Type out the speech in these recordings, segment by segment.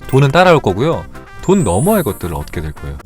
돈은 따라올 거고요. 돈 너머의 것들을 얻게 될 거예요.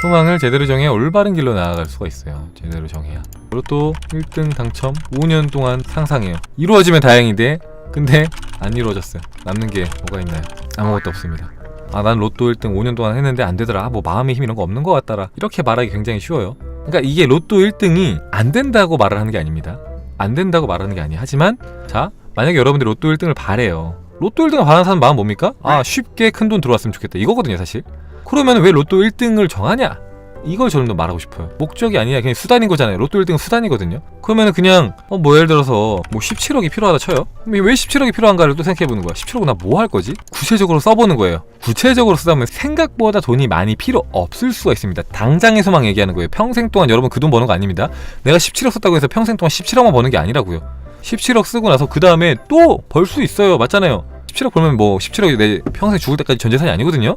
소망을 제대로 정해야 올바른 길로 나아갈 수가 있어요. 제대로 정해야. 로또 1등 당첨 5년 동안 상상해요. 이루어지면 다행인데 근데 안 이루어졌어요. 남는 게 뭐가 있나요? 아무것도 없습니다. 아, 난 로또 1등 5년 동안 했는데 안 되더라. 뭐 마음의 힘 이런 거 없는 것 같더라. 이렇게 말하기 굉장히 쉬워요. 그러니까 이게 로또 1등이 안 된다고 말을 하는 게 아닙니다. 안 된다고 말하는 게 아니에요. 하지만 자, 만약에 여러분들이 로또 1등을 바래요. 로또 1등을 바라는 사람 마음 뭡니까? 아, 쉽게 큰 돈 들어왔으면 좋겠다. 이거거든요, 사실. 그러면 왜 로또 1등을 정하냐? 이걸 저는 말하고 싶어요. 목적이 아니라 그냥 수단인 거잖아요. 로또 1등은 수단이거든요. 그러면은 그냥 뭐 예를 들어서 뭐 17억이 필요하다 쳐요. 왜 17억이 필요한가를 또 생각해보는 거야. 17억 나 뭐 할 거지? 구체적으로 써보는 거예요. 구체적으로 쓰다 보면 생각보다 돈이 많이 필요 없을 수가 있습니다. 당장의 소망 얘기하는 거예요. 평생 동안 여러분 그 돈 버는 거 아닙니다. 내가 17억 썼다고 해서 평생 동안 17억만 버는 게 아니라고요. 17억 쓰고 나서 그 다음에 또 벌 수 있어요. 맞잖아요. 17억 벌면 뭐 17억이 내 평생 죽을 때까지 전 재산이 아니거든요.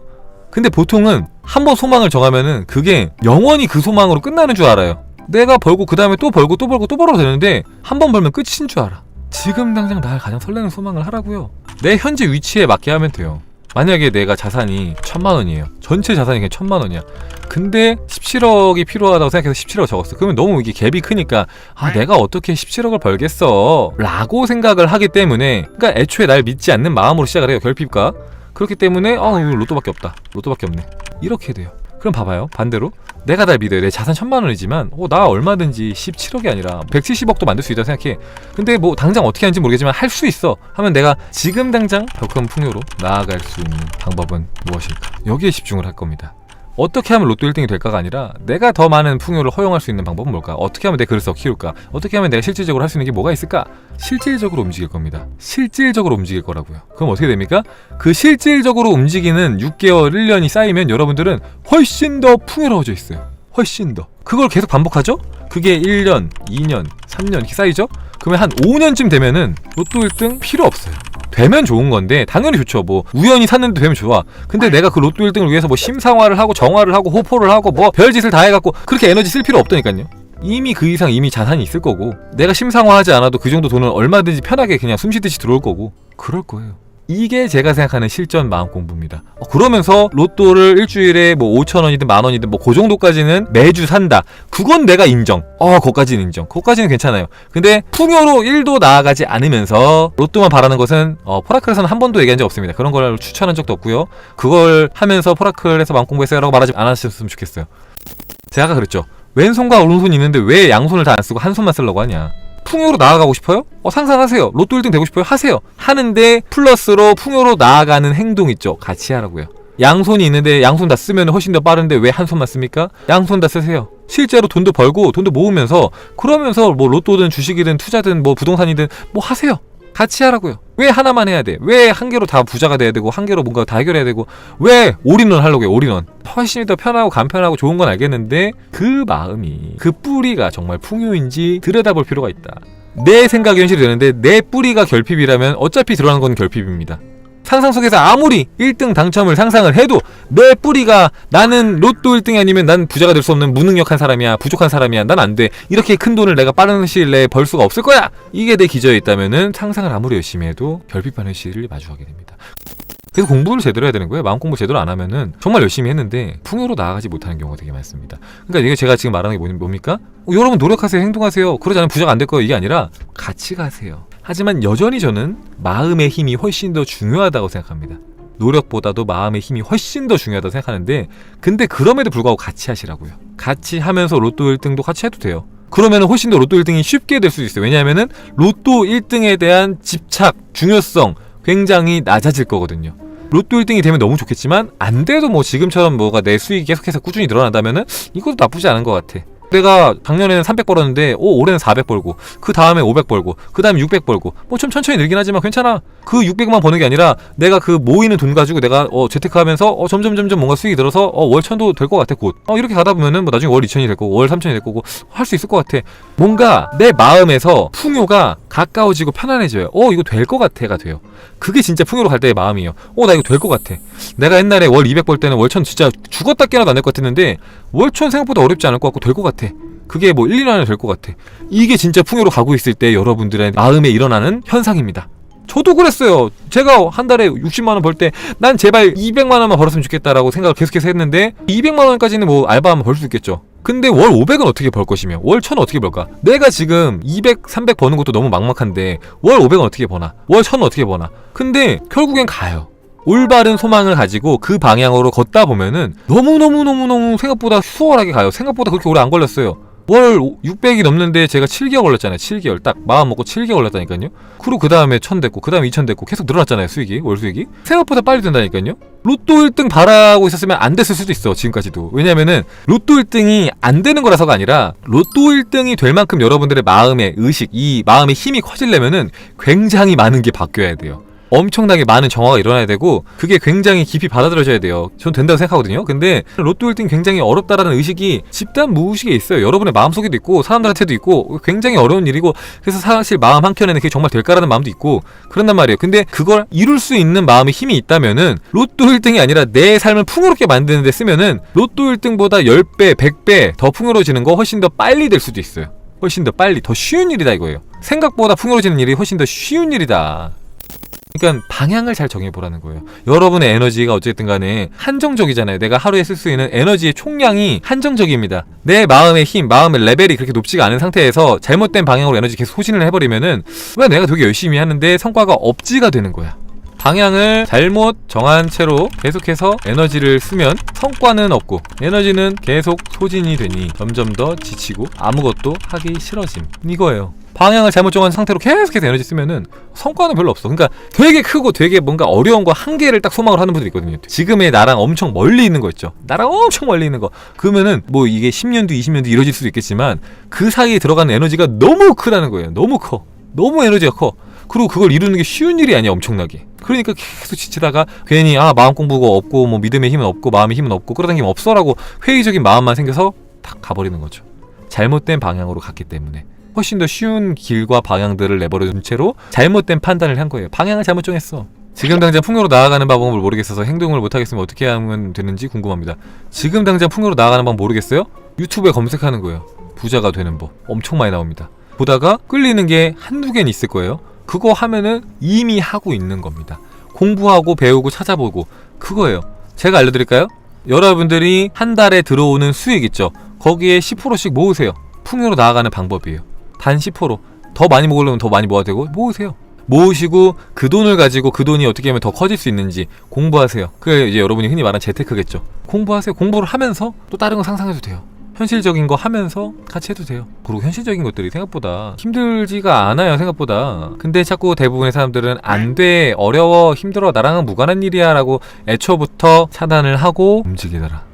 근데 보통은 한번 소망을 정하면은 그게 영원히 그 소망으로 끝나는 줄 알아요. 내가 벌고 그 다음에 또 벌고 또 벌고 또 벌어도 되는데 한 번 벌면 끝인 줄 알아. 지금 당장 날 가장 설레는 소망을 하라고요. 내 현재 위치에 맞게 하면 돼요. 만약에 내가 자산이 1000만 원이에요. 전체 자산이 그냥 1000만 원이야. 근데 17억이 필요하다고 생각해서 17억 적었어. 그러면 너무 이게 갭이 크니까 아, 내가 어떻게 17억을 벌겠어 라고 생각을 하기 때문에, 그러니까 애초에 날 믿지 않는 마음으로 시작을 해요. 결핍과. 그렇기 때문에 이거 로또밖에 없다. 로또밖에 없네. 이렇게 돼요. 그럼 봐봐요. 반대로 내가 날 믿어요. 내 자산 1000만 원이지만 나 얼마든지 17억이 아니라 170억도 만들 수 있다고 생각해. 근데 뭐 당장 어떻게 하는지 모르겠지만 할 수 있어 하면 내가 지금 당장 더 큰 풍요로 나아갈 수 있는 방법은 무엇일까? 여기에 집중을 할 겁니다. 어떻게 하면 로또 1등이 될까가 아니라 내가 더 많은 풍요를 허용할 수 있는 방법은 뭘까? 어떻게 하면 내 그릇을 더 키울까? 어떻게 하면 내가 실질적으로 할 수 있는 게 뭐가 있을까? 실질적으로 움직일 겁니다. 실질적으로 움직일 거라고요. 그럼 어떻게 됩니까? 그 실질적으로 움직이는 6개월, 1년이 쌓이면 여러분들은 훨씬 더 풍요로워져 있어요. 훨씬 더. 그걸 계속 반복하죠? 그게 1년, 2년, 3년 이렇게 쌓이죠? 그러면 한 5년쯤 되면은 로또 1등 필요 없어요. 되면 좋은 건데 당연히 좋죠. 뭐 우연히 샀는데 되면 좋아. 근데 내가 그 로또 1등을 위해서 뭐 심상화를 하고 정화를 하고 호포를 하고 뭐 별짓을 다 해갖고 그렇게 에너지 쓸 필요 없다니까요. 이미 그 이상 이미 자산이 있을 거고 내가 심상화하지 않아도 그 정도 돈은 얼마든지 편하게 그냥 숨쉬듯이 들어올 거고 그럴 거예요. 이게 제가 생각하는 실전 마음 공부입니다. 그러면서 로또를 일주일에 뭐 5,000원이든 10,000원이든 뭐 그 정도까지는 매주 산다. 그건 내가 인정. 그거까지는 인정. 그거까지는 괜찮아요. 근데 풍요로 1도 나아가지 않으면서 로또만 바라는 것은 포라클에서는 한 번도 얘기한 적 없습니다. 그런 걸 추천한 적도 없고요. 그걸 하면서 포라클에서 마음 공부했어요 라고 말하지 않으셨으면 좋겠어요. 제가 아까 그랬죠. 왼손과 오른손이 있는데 왜 양손을 다 안 쓰고 한 손만 쓰려고 하냐. 풍요로 나아가고 싶어요? 상상하세요. 로또 1등 되고 싶어요? 하세요. 하는데 플러스로 풍요로 나아가는 행동 있죠. 같이 하라고요. 양손이 있는데 양손 다 쓰면 훨씬 더 빠른데 왜 한 손만 씁니까? 양손 다 쓰세요. 실제로 돈도 벌고 돈도 모으면서 그러면서 뭐 로또든 주식이든 투자든 뭐 부동산이든 뭐 하세요. 같이 하라고요. 왜 하나만 해야 돼? 왜 한 개로 다 부자가 돼야 되고 한 개로 뭔가 다 해결해야 되고 왜 올인원 하려고요? 올인원. 훨씬 더 편하고 간편하고 좋은 건 알겠는데 그 마음이 그 뿌리가 정말 풍요인지 들여다볼 필요가 있다. 내 생각이 현실이 되는데 내 뿌리가 결핍이라면 어차피 들어가는 건 결핍입니다. 상상 속에서 아무리 1등 당첨을 상상을 해도 내 뿌리가 나는 로또 1등이 아니면 난 부자가 될 수 없는 무능력한 사람이야, 부족한 사람이야, 난 안 돼, 이렇게 큰 돈을 내가 빠른 시일 내에 벌 수가 없을 거야, 이게 내 기저에 있다면은 상상을 아무리 열심히 해도 결핍한 현실을 마주하게 됩니다. 그래서 공부를 제대로 해야 되는 거예요. 마음 공부 제대로 안 하면은 정말 열심히 했는데 풍요로 나아가지 못하는 경우가 되게 많습니다. 그러니까 이게 제가 지금 말하는 게 뭡니까? 여러분 노력하세요, 행동하세요. 그러지 않으면 부자가 안 될 거예요. 이게 아니라 같이 가세요. 하지만 여전히 저는 마음의 힘이 훨씬 더 중요하다고 생각합니다. 노력보다도 마음의 힘이 훨씬 더 중요하다고 생각하는데 근데 그럼에도 불구하고 같이 하시라고요. 같이 하면서 로또 1등도 같이 해도 돼요. 그러면 훨씬 더 로또 1등이 쉽게 될 수 있어요. 왜냐하면은 로또 1등에 대한 집착, 중요성 굉장히 낮아질 거거든요. 로또 1등이 되면 너무 좋겠지만 안 돼도 뭐 지금처럼 뭐가 내 수익이 계속해서 꾸준히 늘어난다면은 이것도 나쁘지 않은 것 같아. 내가 작년에는 300 벌었는데 올해는 400 벌고 그 다음에 500 벌고 그 다음에 600 벌고 뭐 좀 천천히 늘긴 하지만 괜찮아. 그 600만 버는 게 아니라 내가 그 모이는 돈 가지고 내가 재테크하면서 점점 뭔가 수익이 늘어서 월 1000도 될 것 같아 곧. 이렇게 가다 보면은 뭐 나중에 월 2000이 될 거고 월 3000이 될 거고 할 수 있을 것 같아. 뭔가 내 마음에서 풍요가 가까워지고 편안해져요. 이거 될 것 같아가 돼요. 그게 진짜 풍요로 갈 때의 마음이에요. 나 이거 될 것 같아. 내가 옛날에 월 200 벌 때는 월 1000 진짜 죽었다 깨어나도 안 될 것 같았는데 월 1000 생각보다 어렵지 않을 것 같고 될 것 같아. 그게 뭐 1, 2년 안에 될 것 같아. 이게 진짜 풍요로 가고 있을 때 여러분들의 마음에 일어나는 현상입니다. 저도 그랬어요. 제가 한 달에 60만원 벌 때 난 제발 200만원만 벌었으면 좋겠다라고 생각을 계속해서 했는데 200만원까지는 뭐 알바하면 벌 수 있겠죠. 근데 월 500은 어떻게 벌 것이며 월 1000은 어떻게 벌까? 내가 지금 200, 300 버는 것도 너무 막막한데 월 500은 어떻게 버나? 월 1000은 어떻게 버나? 근데 결국엔 가요. 올바른 소망을 가지고 그 방향으로 걷다 보면은 너무너무너무너무 생각보다 수월하게 가요. 생각보다 그렇게 오래 안 걸렸어요. 월 600이 넘는데 제가 7개월 걸렸잖아요. 7개월 딱 마음 먹고 7개월 걸렸다니까요. 그리고 그 다음에 1000 됐고 그 다음에 2000 됐고 계속 늘어났잖아요. 수익이 월 수익이 생각보다 빨리 된다니까요. 로또 1등 바라고 있었으면 안 됐을 수도 있어. 지금까지도. 왜냐면은 로또 1등이 안 되는 거라서가 아니라 로또 1등이 될 만큼 여러분들의 마음의 의식, 이 마음의 힘이 커지려면은 굉장히 많은 게 바뀌어야 돼요. 엄청나게 많은 정화가 일어나야 되고 그게 굉장히 깊이 받아들여져야 돼요. 전 된다고 생각하거든요. 근데 로또 1등 굉장히 어렵다라는 의식이 집단 무의식에 있어요. 여러분의 마음속에도 있고 사람들한테도 있고 굉장히 어려운 일이고 그래서 사실 마음 한켠에는 그게 정말 될까라는 마음도 있고 그런단 말이에요. 근데 그걸 이룰 수 있는 마음의 힘이 있다면은 로또 1등이 아니라 내 삶을 풍요롭게 만드는 데 쓰면은 로또 1등보다 10배, 100배 더 풍요로워지는 거 훨씬 더 빨리 될 수도 있어요. 훨씬 더 빨리, 더 쉬운 일이다 이거예요. 생각보다 풍요로워지는 일이 훨씬 더 쉬운 일이다. 그러니까 방향을 잘 정해보라는 거예요. 여러분의 에너지가 어쨌든 간에 한정적이잖아요. 내가 하루에 쓸 수 있는 에너지의 총량이 한정적입니다. 내 마음의 힘, 마음의 레벨이 그렇게 높지가 않은 상태에서 잘못된 방향으로 에너지 계속 소진을 해버리면은 왜 내가 되게 열심히 하는데 성과가 없지가 되는 거야. 방향을 잘못 정한 채로 계속해서 에너지를 쓰면 성과는 없고 에너지는 계속 소진이 되니 점점 더 지치고 아무것도 하기 싫어짐. 이거예요. 방향을 잘못 정한 상태로 계속해서 에너지 쓰면은 성과는 별로 없어. 그러니까 되게 크고 되게 뭔가 어려운 거 한 개를 딱 소망을 하는 분들이 있거든요. 지금의 나랑 엄청 멀리 있는 거 있죠. 나랑 엄청 멀리 있는 거. 그러면은 뭐 이게 10년 뒤, 20년 뒤 이뤄질 수도 있겠지만 그 사이에 들어가는 에너지가 너무 크다는 거예요. 너무 커. 너무 에너지가 커. 그리고 그걸 이루는 게 쉬운 일이 아니야. 엄청나게. 그러니까 계속 지치다가 괜히 마음 공부가 없고 뭐 믿음의 힘은 없고 마음의 힘은 없고 끌어당김 없어라고 회의적인 마음만 생겨서 탁 가버리는 거죠. 잘못된 방향으로 갔기 때문에. 훨씬 더 쉬운 길과 방향들을 내버려둔 채로 잘못된 판단을 한 거예요. 방향을 잘못 정했어. 지금 당장 풍요로 나아가는 방법을 모르겠어서 행동을 못하겠으면 어떻게 하면 되는지 궁금합니다. 지금 당장 풍요로 나아가는 방법 모르겠어요? 유튜브에 검색하는 거예요. 부자가 되는 법. 엄청 많이 나옵니다. 보다가 끌리는 게 한두 개는 있을 거예요. 그거 하면은 이미 하고 있는 겁니다. 공부하고 배우고 찾아보고 그거예요. 제가 알려드릴까요? 여러분들이 한 달에 들어오는 수익 있죠? 거기에 10%씩 모으세요. 풍요로 나아가는 방법이에요. 단 10%. 더 많이 모으려면 더 많이 모아야 되고 모으세요. 모으시고 그 돈을 가지고 그 돈이 어떻게 하면 더 커질 수 있는지 공부하세요. 그게 이제 여러분이 흔히 말하는 재테크겠죠. 공부하세요. 공부를 하면서 또 다른 거 상상해도 돼요. 현실적인 거 하면서 같이 해도 돼요. 그리고 현실적인 것들이 생각보다 힘들지가 않아요. 생각보다. 근데 자꾸 대부분의 사람들은 안 돼, 어려워, 힘들어, 나랑은 무관한 일이야 라고 애초부터 차단을 하고 움직이더라.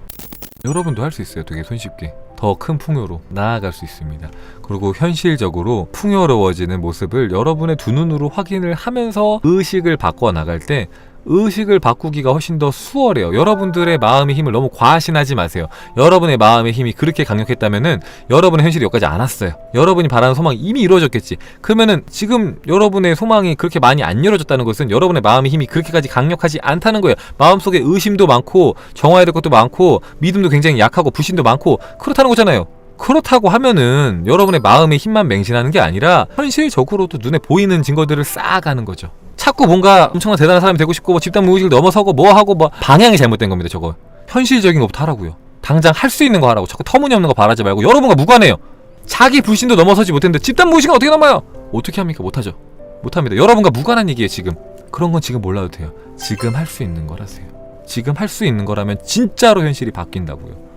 여러분도 할 수 있어요. 되게 손쉽게. 더 큰 풍요로 나아갈 수 있습니다. 그리고 현실적으로 풍요로워지는 모습을 여러분의 두 눈으로 확인을 하면서 의식을 바꿔 나갈 때 의식을 바꾸기가 훨씬 더 수월해요. 여러분들의 마음의 힘을 너무 과신하지 마세요. 여러분의 마음의 힘이 그렇게 강력했다면은 여러분의 현실이 여기까지 안 왔어요. 여러분이 바라는 소망이 이미 이루어졌겠지. 그러면은 지금 여러분의 소망이 그렇게 많이 안 이루어졌다는 것은 여러분의 마음의 힘이 그렇게까지 강력하지 않다는 거예요. 마음속에 의심도 많고 정화해야 될 것도 많고 믿음도 굉장히 약하고 불신도 많고 그렇다는 거잖아요. 그렇다고 하면은 여러분의 마음의 힘만 맹신하는 게 아니라 현실적으로도 눈에 보이는 증거들을 쌓아가는 거죠. 자꾸 뭔가 엄청난 대단한 사람이 되고 싶고 뭐 집단 무의식을 넘어서고 뭐 하고 뭐 방향이 잘못된 겁니다. 저거 현실적인 것부터 하라고요. 당장 할 수 있는 거 하라고. 자꾸 터무니없는 거 바라지 말고 여러분과 무관해요. 자기 불신도 넘어서지 못했는데 집단 무의식은 어떻게 넘어요? 어떻게 합니까? 못하죠. 못합니다. 여러분과 무관한 얘기예요. 지금 그런 건 지금 몰라도 돼요. 지금 할 수 있는 거라세요. 지금 할 수 있는 거라면 진짜로 현실이 바뀐다고요.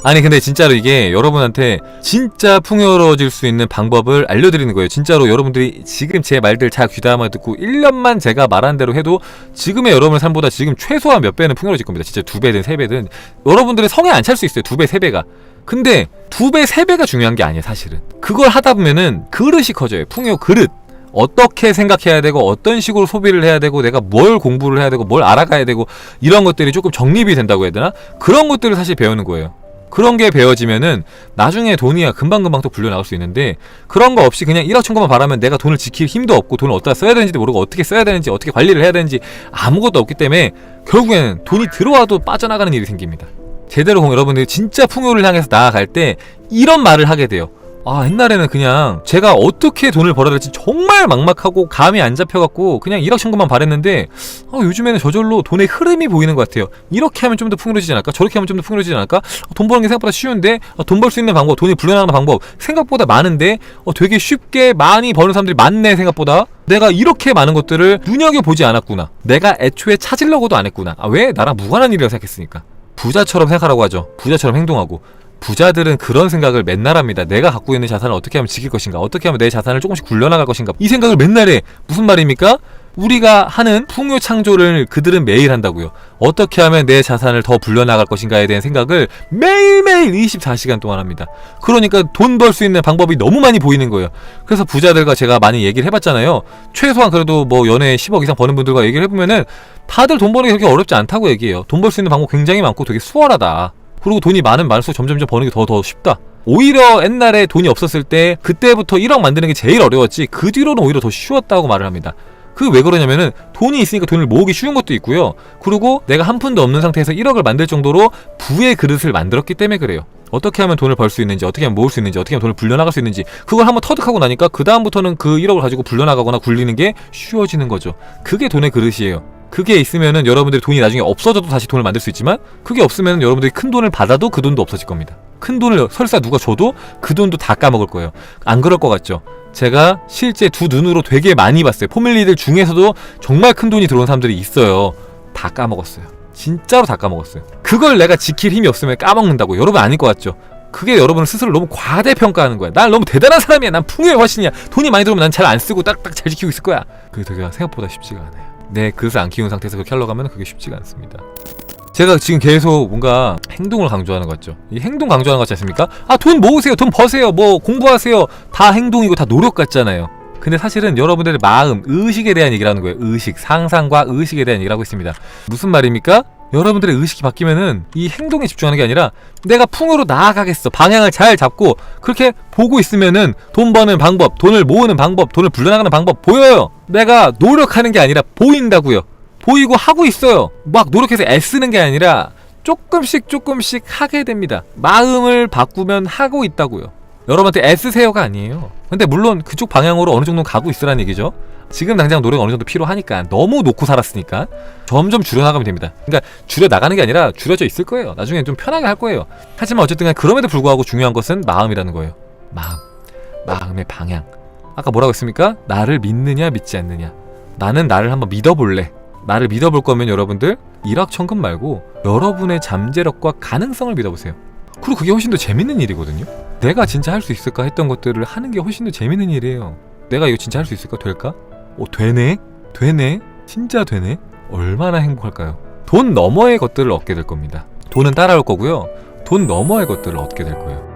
아니 근데 진짜로 이게 여러분한테 진짜 풍요로워질 수 있는 방법을 알려드리는 거예요. 진짜로 여러분들이 지금 제 말들 잘 귀담아 듣고 1년만 제가 말한 대로 해도 지금의 여러분의 삶보다 지금 최소한 몇 배는 풍요로워질 겁니다. 진짜 2배든 3배든 여러분들의 성에 안 찰 수 있어요. 2배, 3배가. 근데 2배, 3배가 중요한 게 아니에요. 사실은 그걸 하다 보면은 그릇이 커져요. 풍요 그릇. 어떻게 생각해야 되고 어떤 식으로 소비를 해야 되고 내가 뭘 공부를 해야 되고 뭘 알아가야 되고 이런 것들이 조금 정립이 된다고 해야 되나? 그런 것들을 사실 배우는 거예요. 그런 게 배워지면은 나중에 돈이 금방금방 또 불려 나올 수 있는데 그런 거 없이 그냥 1억 천금만 바라면 내가 돈을 지킬 힘도 없고 돈을 어디다 써야 되는지도 모르고 어떻게 써야 되는지 어떻게 관리를 해야 되는지 아무것도 없기 때문에 결국에는 돈이 들어와도 빠져나가는 일이 생깁니다. 제대로 여러분들이 진짜 풍요를 향해서 나아갈 때 이런 말을 하게 돼요. 아, 옛날에는 그냥 제가 어떻게 돈을 벌어야 될지 정말 막막하고 감이 안 잡혀갖고 그냥 일확천금만 바랬는데 요즘에는 저절로 돈의 흐름이 보이는 것 같아요. 이렇게 하면 좀 더 풍요로워지지 않을까? 저렇게 하면 좀 더 풍요로워지지 않을까? 돈 버는 게 생각보다 쉬운데 돈 벌 수 있는 방법, 돈이 불려나가는 방법 생각보다 많은데 되게 쉽게 많이 버는 사람들이 많네. 생각보다 내가 이렇게 많은 것들을 눈여겨보지 않았구나. 내가 애초에 찾으려고도 안 했구나. 왜? 나랑 무관한 일이라고 생각했으니까. 부자처럼 생각하라고 하죠. 부자처럼 행동하고. 부자들은 그런 생각을 맨날 합니다. 내가 갖고 있는 자산을 어떻게 하면 지킬 것인가, 어떻게 하면 내 자산을 조금씩 굴려나갈 것인가, 이 생각을 맨날 해. 무슨 말입니까? 우리가 하는 풍요 창조를 그들은 매일 한다고요. 어떻게 하면 내 자산을 더 불려나갈 것인가에 대한 생각을 매일매일 24시간 동안 합니다. 그러니까 돈 벌 수 있는 방법이 너무 많이 보이는 거예요. 그래서 부자들과 제가 많이 얘기를 해봤잖아요. 최소한 그래도 뭐 연애에 10억 이상 버는 분들과 얘기를 해보면은 다들 돈 버는 게 그렇게 어렵지 않다고 얘기해요. 돈 벌 수 있는 방법 굉장히 많고 되게 수월하다. 그리고 돈이 많으면 많을수록 점점점 버는 게 더 쉽다. 오히려 옛날에 돈이 없었을 때 그때부터 1억 만드는 게 제일 어려웠지 그 뒤로는 오히려 더 쉬웠다고 말을 합니다. 그 왜 그러냐면은 돈이 있으니까 돈을 모으기 쉬운 것도 있고요. 그리고 내가 한 푼도 없는 상태에서 1억을 만들 정도로 부의 그릇을 만들었기 때문에 그래요. 어떻게 하면 돈을 벌 수 있는지, 어떻게 하면 모을 수 있는지, 어떻게 하면 돈을 불려나갈 수 있는지, 그걸 한번 터득하고 나니까 그 다음부터는 그 1억을 가지고 불려나가거나 굴리는 게 쉬워지는 거죠. 그게 돈의 그릇이에요. 그게 있으면은 여러분들이 돈이 나중에 없어져도 다시 돈을 만들 수 있지만, 그게 없으면은 여러분들이 큰 돈을 받아도 그 돈도 없어질 겁니다. 큰 돈을 설사 누가 줘도 그 돈도 다 까먹을 거예요. 안 그럴 것 같죠? 제가 실제 두 눈으로 되게 많이 봤어요. 포밀리들 중에서도 정말 큰 돈이 들어온 사람들이 있어요. 다 까먹었어요. 진짜로 다 까먹었어요. 그걸 내가 지킬 힘이 없으면 까먹는다고. 여러분 아닐 것 같죠? 그게 여러분 스스로 너무 과대평가하는 거야. 난 너무 대단한 사람이야. 난 풍요의 화신이야. 돈이 많이 들어오면 난 잘 안 쓰고 딱딱 잘 지키고 있을 거야. 그게 되게 생각보다 쉽지가 않아요. 내 그릇을 안 키운 상태에서 그렇게 하려고 하면 그게 쉽지가 않습니다. 제가 지금 계속 뭔가 행동을 강조하는 것 같죠? 이 행동 강조하는 것 같지 않습니까? 돈 모으세요, 돈 버세요, 뭐 공부하세요. 다 행동이고 다 노력 같잖아요. 근데 사실은 여러분들의 마음, 의식에 대한 얘기를 하는 거예요. 의식, 상상과 의식에 대한 얘기를 하고 있습니다. 무슨 말입니까? 여러분들의 의식이 바뀌면은 이 행동에 집중하는 게 아니라 내가 풍요로 나아가겠어, 방향을 잘 잡고 그렇게 보고 있으면은 돈 버는 방법, 돈을 모으는 방법, 돈을 불려나가는 방법 보여요. 내가 노력하는 게 아니라 보인다고요. 보이고 하고 있어요. 막 노력해서 애쓰는 게 아니라 조금씩 하게 됩니다. 마음을 바꾸면 하고 있다고요. 여러분한테 애쓰세요가 아니에요. 근데 물론 그쪽 방향으로 어느 정도 가고 있으라는 얘기죠. 지금 당장 노력이 어느 정도 필요하니까, 너무 놓고 살았으니까 점점 줄여나가면 됩니다. 그러니까 줄여나가는 게 아니라 줄여져 있을 거예요. 나중에 좀 편하게 할 거예요. 하지만 어쨌든 그럼에도 불구하고 중요한 것은 마음이라는 거예요. 마음의 방향. 아까 뭐라고 했습니까? 나를 믿느냐 믿지 않느냐. 나는 나를 한번 믿어볼래. 나를 믿어볼 거면 여러분들 일확천금 말고 여러분의 잠재력과 가능성을 믿어보세요. 그리고 그게 훨씬 더 재밌는 일이거든요. 내가 진짜 할 수 있을까 했던 것들을 하는 게 훨씬 더 재밌는 일이에요. 내가 이거 진짜 할 수 있을까? 될까? 되네? 진짜 되네? 얼마나 행복할까요? 돈 너머의 것들을 얻게 될 겁니다. 돈은 따라올 거고요. 돈 너머의 것들을 얻게 될 거예요.